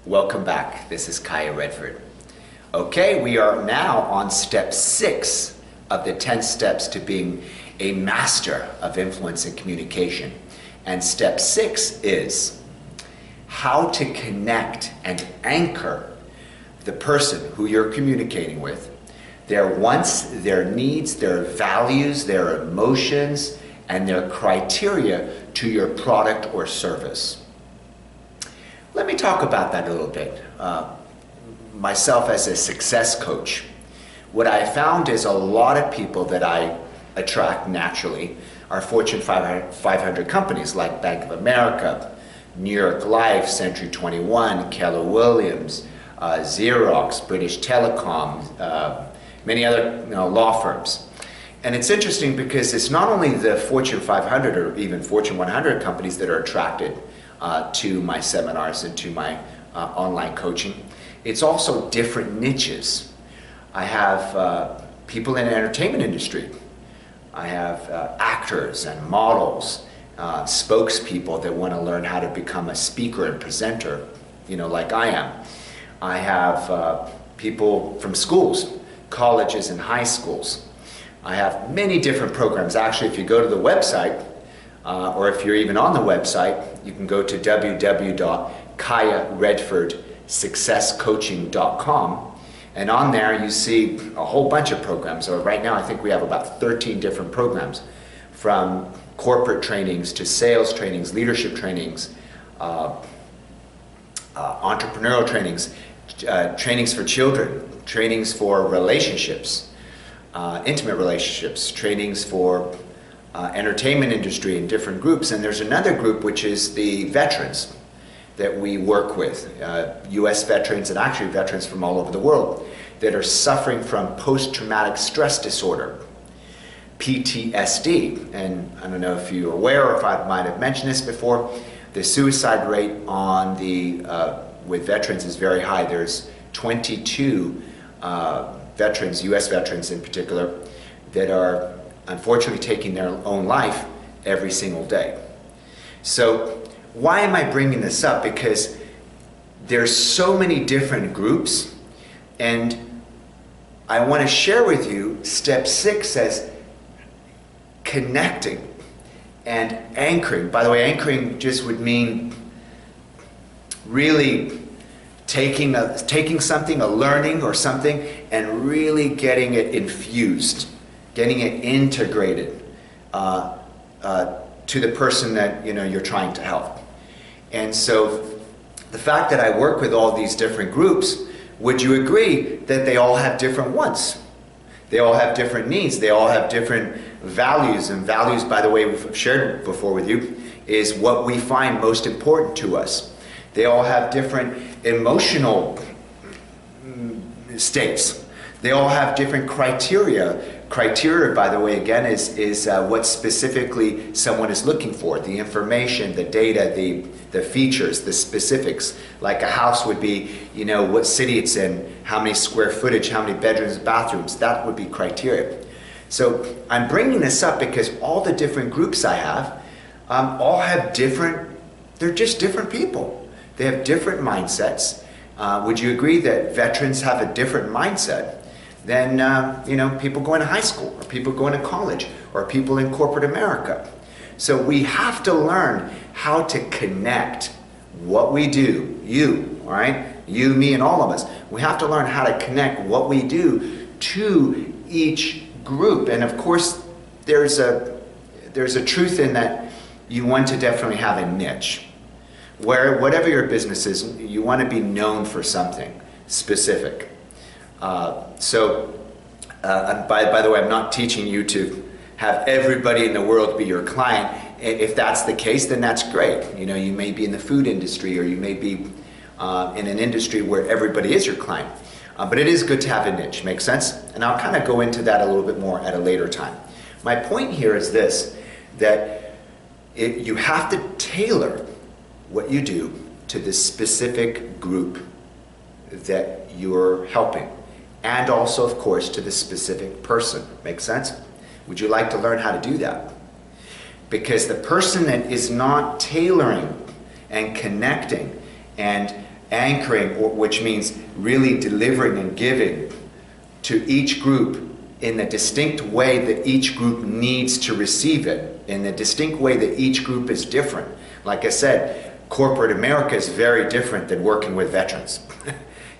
Welcome back. This is Kaya Redford. Okay, we are now on step 6 of the 10 steps to being a master of influence and communication. And step 6 is how to connect and anchor the person who you're communicating with, their wants, their needs, their values, their emotions, and their criteria to your product or service. Let me talk about that a little bit. Myself as a success coach, what I found is a lot of people that I attract naturally are Fortune 500 companies like Bank of America, New York Life, Century 21, Keller Williams, Xerox, British Telecom, many other law firms. And it's interesting because it's not only the Fortune 500 or even Fortune 100 companies that are attracted to my seminars and to my online coaching. It's also different niches. I have people in the entertainment industry. I have actors and models, spokespeople that want to learn how to become a speaker and presenter, like I am. I have people from schools, colleges and high schools. I have many different programs. Actually, if you go to the website, or if you're even on the website, you can go to www.kayaredfordsuccesscoaching.com, and on there you see a whole bunch of programs. So right now I think we have about 13 different programs, from corporate trainings to sales trainings, leadership trainings, entrepreneurial trainings, trainings for children, trainings for relationships, intimate relationships, trainings for entertainment industry in different groups. And there's another group which is the veterans that we work with, US veterans and actually veterans from all over the world that are suffering from post-traumatic stress disorder, PTSD. And I don't know if you're aware or if I might have mentioned this before, the suicide rate on with veterans is very high. There's 22 veterans, US veterans in particular, that are unfortunately taking their own life every single day. So why am I bringing this up? Because there's so many different groups, and I want to share with you step 6 as connecting and anchoring. By the way, anchoring just would mean really taking something, a learning or something, and really getting it infused, getting it integrated to the person that you're trying to help. And so the fact that I work with all these different groups, would you agree that they all have different wants? They all have different needs. They all have different values. And values, by the way, we've shared before with you, is what we find most important to us. They all have different emotional states. They all have different criteria. Criteria, by the way, again, is what specifically someone is looking for. The information, the data, the features, the specifics. Like a house would be, what city it's in, how many square footage, how many bedrooms, bathrooms. That would be criteria. So I'm bringing this up because all the different groups I have all have they're just different people. They have different mindsets. Would you agree that veterans have a different mindset than people going to high school, or people going to college, or people in corporate America? So we have to learn how to connect what we do, all right? You, me, and all of us. We have to learn how to connect what we do to each group. And of course, there's a truth in that. You want to definitely have a niche. Whatever your business is, you want to be known for something specific. By the way, I'm not teaching you to have everybody in the world be your client. If that's the case, then that's great. You may be in the food industry, or you may be in an industry where everybody is your client. But it is good to have a niche. Make sense? And I'll kind of go into that a little bit more at a later time. My point here is this, that you have to tailor what you do to the specific group that you're helping, and also, of course, to the specific person. Make sense? Would you like to learn how to do that? Because the person that is not tailoring and connecting and anchoring, which means really delivering and giving to each group in the distinct way that each group needs to receive it, in the distinct way that each group is different. Like I said, corporate America is very different than working with veterans.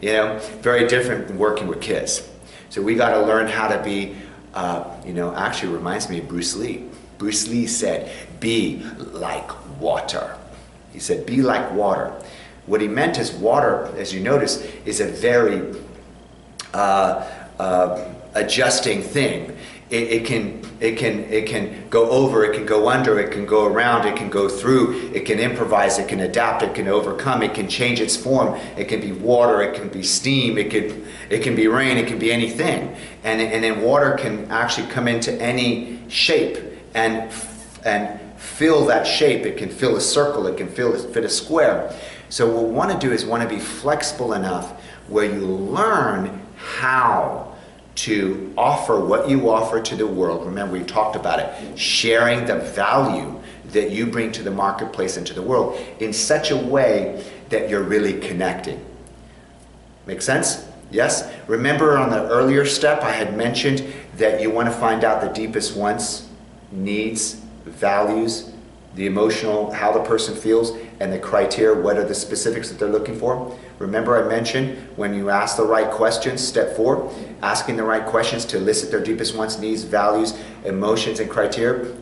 You know, very different than working with kids. So we got to learn how to be, you know, actually reminds me of Bruce Lee. Bruce Lee said, be like water. He said, be like water. What he meant is water, as you notice, is a very adjusting thing. It can go over, it can go under, it can go around, it can go through, it can improvise, it can adapt, it can overcome, it can change its form. It can be water, it can be steam, it can be rain, it can be anything. And then water can actually come into any shape and fill that shape. It can fill a circle, it can fit a square. So what we want to do is want to be flexible enough where you learn how to offer what you offer to the world. Remember, we talked about it, sharing the value that you bring to the marketplace and to the world in such a way that you're really connecting. Make sense? Yes? Remember on the earlier step I had mentioned that you want to find out the deepest wants, needs, values, the emotional, how the person feels, and the criteria, what are the specifics that they're looking for. Remember I mentioned when you ask the right questions, step 4, asking the right questions to elicit their deepest wants, needs, values, emotions, and criteria.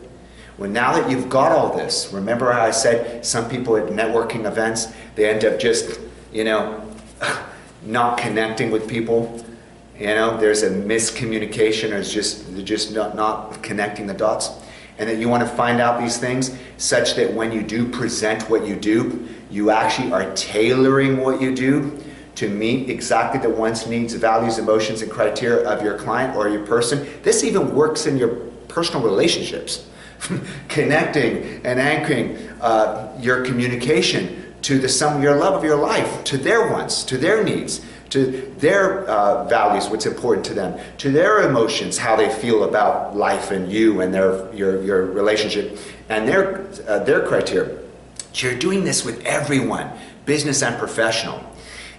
Well, now that you've got all this, remember how I said some people at networking events, they end up just, you know, not connecting with people. You know, there's a miscommunication, or they're just not connecting the dots. And that you want to find out these things such that when you do present what you do, you actually are tailoring what you do to meet exactly the wants, needs, values, emotions, and criteria of your client or your person. This even works in your personal relationships. Connecting and anchoring your communication to your love of your life, to their wants, to their needs, to their values, what's important to them, to their emotions, how they feel about life and you and your relationship, and their criteria. So you're doing this with everyone, business and professional.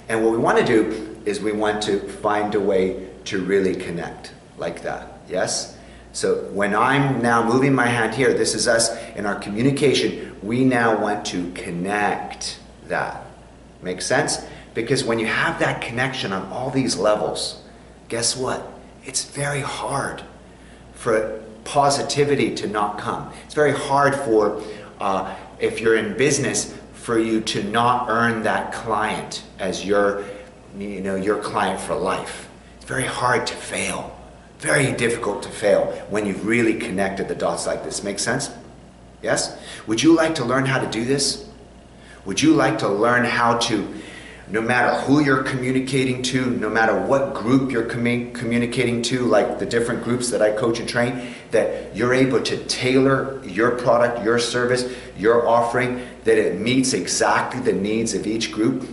And what we want to do is we want to find a way to really connect like that, yes? So when I'm now moving my hand here, this is us in our communication, we now want to connect that. Make sense? Because when you have that connection on all these levels, guess what? It's very hard for positivity to not come. It's very hard for, if you're in business, for you to not earn that client as your client for life. It's very hard to fail. Very difficult to fail when you've really connected the dots like this. Make sense? Yes? Would you like to learn how to do this? Would you like to learn how to, no matter who you're communicating to, no matter what group you're communicating to, like the different groups that I coach and train, that you're able to tailor your product, your service, your offering, that it meets exactly the needs of each group?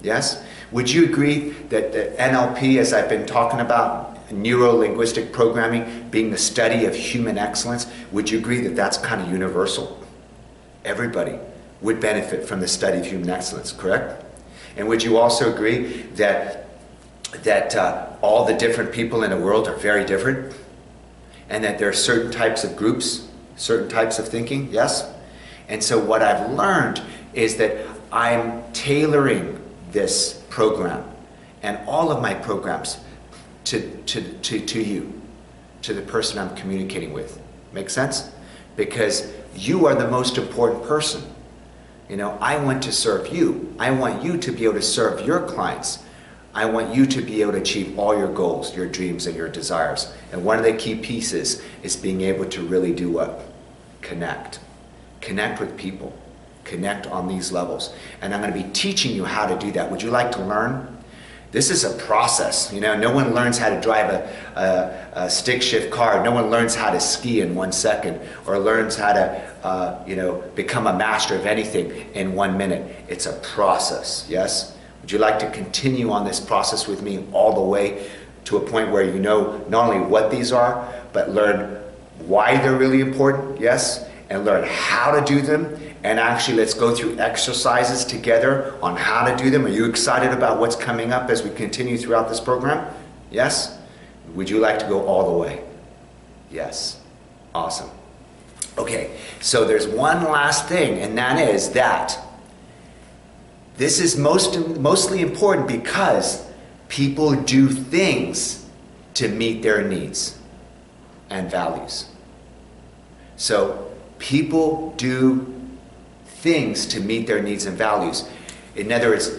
Yes? Would you agree that the N.L.P, as I've been talking about, neuro-linguistic programming being the study of human excellence, would you agree that that's kind of universal? Everybody would benefit from the study of human excellence, correct? And would you also agree that all the different people in the world are very different? And that there are certain types of groups, certain types of thinking, yes? And so what I've learned is that I'm tailoring this program and all of my programs to you, to the person I'm communicating with. Make sense? Because you are the most important person. You know, I want to serve you. I want you to be able to serve your clients. I want you to be able to achieve all your goals, your dreams, and your desires. And one of the key pieces is being able to really do what? Connect. Connect with people. Connect on these levels. And I'm going to be teaching you how to do that. Would you like to learn? This is a process. You know, no one learns how to drive a stick shift car. No one learns how to ski in 1 second or learns how to, become a master of anything in 1 minute. It's a process, yes? Would you like to continue on this process with me all the way to a point where you know not only what these are, but learn why they're really important, yes? And learn how to do them And actually, let's go through exercises together on how to do them. Are you excited about what's coming up as we continue throughout this program? Yes? Would you like to go all the way? Yes. Awesome. Okay, so there's one last thing, and that is that this is mostly important because people do things to meet their needs and values. So people do things to meet their needs and values. In other words,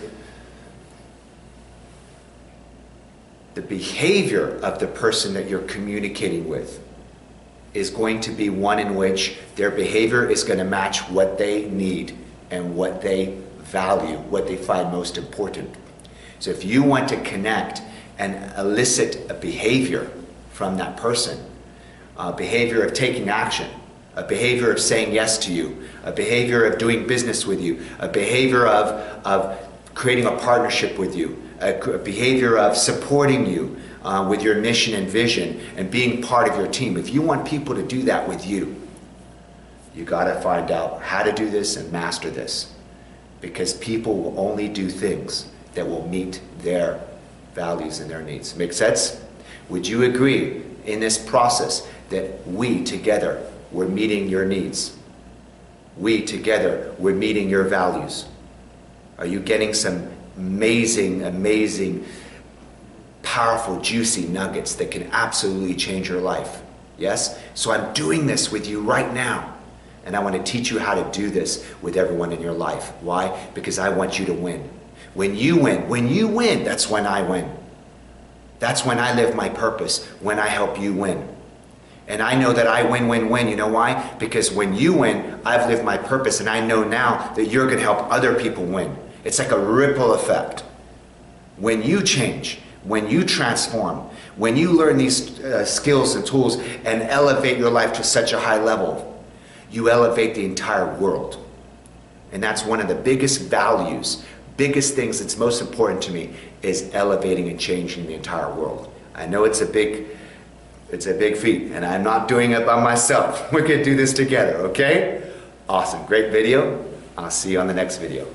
the behavior of the person that you're communicating with is going to be one in which their behavior is going to match what they need and what they value, what they find most important. So if you want to connect and elicit a behavior from that person, a behavior of taking action, a behavior of saying yes to you, a behavior of doing business with you, a behavior of creating a partnership with you, a behavior of supporting you with your mission and vision and being part of your team. If you want people to do that with you, you got to find out how to do this and master this, because people will only do things that will meet their values and their needs. Make sense? Would you agree in this process that we together we're meeting your needs? We together, we're meeting your values. Are you getting some amazing, powerful, juicy nuggets that can absolutely change your life? Yes? So I'm doing this with you right now. And I want to teach you how to do this with everyone in your life. Why? Because I want you to win. When you win, that's when I win. That's when I live my purpose, when I help you win. And I know that I win. You know why? Because when you win, I've lived my purpose, and I know now that you're going to help other people win. It's like a ripple effect. When you change, when you transform, when you learn these skills and tools and elevate your life to such a high level, you elevate the entire world. And that's one of the biggest values, biggest things that's most important to me, is elevating and changing the entire world. I know it's a big feat, and I'm not doing it by myself. We're going to do this together, okay? Awesome, great video. I'll see you on the next video.